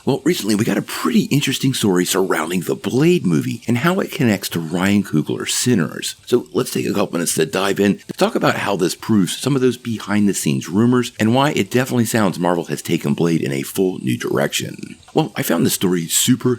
Well, recently we got a pretty interesting story surrounding the Blade movie and how it connects to Ryan Coogler's Sinners. So let's take a couple minutes to dive in to talk about how this proves some of those behind-the-scenes rumors and why it definitely sounds Marvel has taken Blade in a full new direction. Well, I found this story super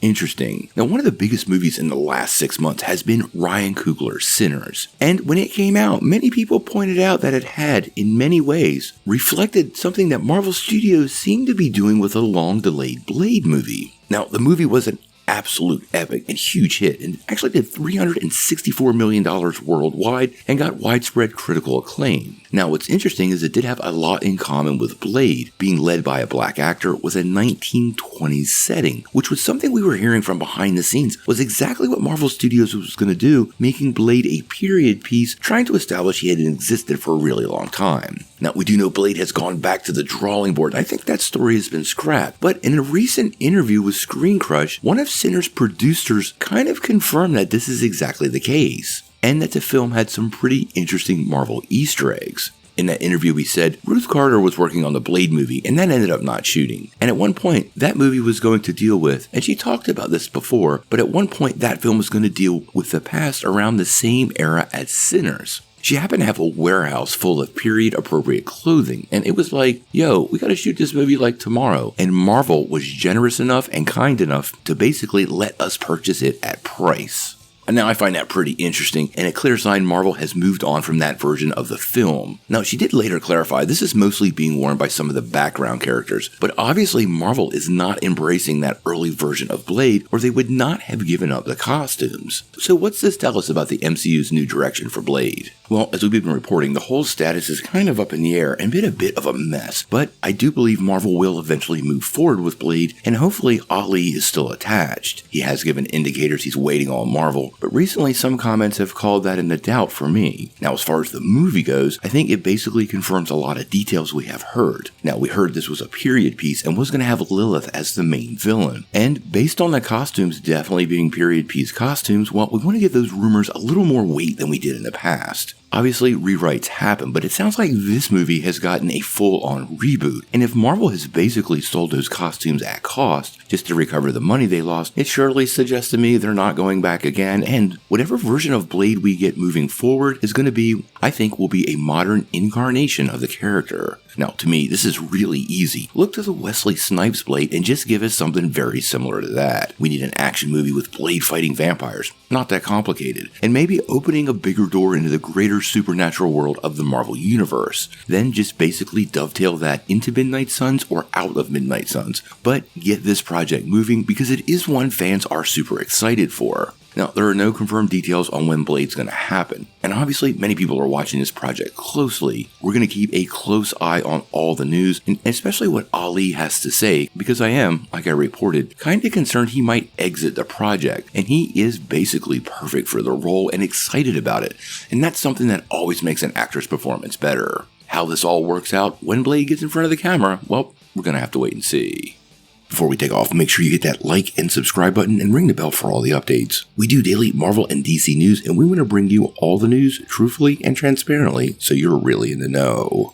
interesting. Now, one of the biggest movies in the last 6 months has been Ryan Coogler's Sinners. And when it came out, many people pointed out that it had, in many ways, reflected something that Marvel Studios seemed to be doing with a long-delayed Blade movie. Now, the movie was an absolute epic and huge hit and actually did $364 million worldwide and got widespread critical acclaim. Now, what's interesting is it did have a lot in common with Blade, being led by a black actor with a 1920s setting, which was something we were hearing from behind the scenes was exactly what Marvel Studios was going to do, making Blade a period piece, trying to establish he had existed for a really long time. Now, we do know Blade has gone back to the drawing board, and I think that story has been scrapped, but in a recent interview with Screen Crush, one of Sinners' producers kind of confirmed that this is exactly the case, and that the film had some pretty interesting Marvel Easter eggs. In that interview, he said Ruth Carter was working on the Blade movie, and that ended up not shooting. And at one point, that movie was going to deal with, and she talked about this before, but at one point, that film was going to deal with the past around the same era as Sinners. She happened to have a warehouse full of period-appropriate clothing, and it was like, yo, we gotta shoot this movie like tomorrow. And Marvel was generous enough and kind enough to basically let us purchase it at price. And now I find that pretty interesting, and a clear sign Marvel has moved on from that version of the film. Now, she did later clarify this is mostly being worn by some of the background characters, but obviously Marvel is not embracing that early version of Blade, or they would not have given up the costumes. So what's this tell us about the MCU's new direction for Blade? Well, as we've been reporting, the whole status is kind of up in the air and been a bit of a mess, but I do believe Marvel will eventually move forward with Blade, and hopefully Ali is still attached. He has given indicators he's waiting on Marvel, but recently some comments have called that into doubt for me. Now, as far as the movie goes, I think it basically confirms a lot of details we have heard. Now, we heard this was a period piece and was going to have Lilith as the main villain. And based on the costumes definitely being period piece costumes, well, we want to give those rumors a little more weight than we did in the past. Obviously, rewrites happen, but it sounds like this movie has gotten a full-on reboot, and if Marvel has basically sold those costumes at cost just to recover the money they lost, it surely suggests to me they're not going back again, and whatever version of Blade we get moving forward is going to be, I think, will be a modern incarnation of the character. Now, to me, this is really easy. Look to the Wesley Snipes Blade and just give us something very similar to that. We need an action movie with Blade fighting vampires. Not that complicated. And maybe opening a bigger door into the greater supernatural world of the Marvel Universe. Then just basically dovetail that into Midnight Suns or out of Midnight Suns. But get this project moving because it is one fans are super excited for. Now, there are no confirmed details on when Blade's going to happen, and obviously many people are watching this project closely. We're going to keep a close eye on all the news, and especially what Ali has to say, because I am, like I reported, kind of concerned he might exit the project, and he is basically perfect for the role and excited about it, and that's something that always makes an actor's performance better. How this all works out when Blade gets in front of the camera, well, we're going to have to wait and see. Before we take off, make sure you hit that like and subscribe button and ring the bell for all the updates. We do daily Marvel and DC news, and we want to bring you all the news truthfully and transparently so you're really in the know.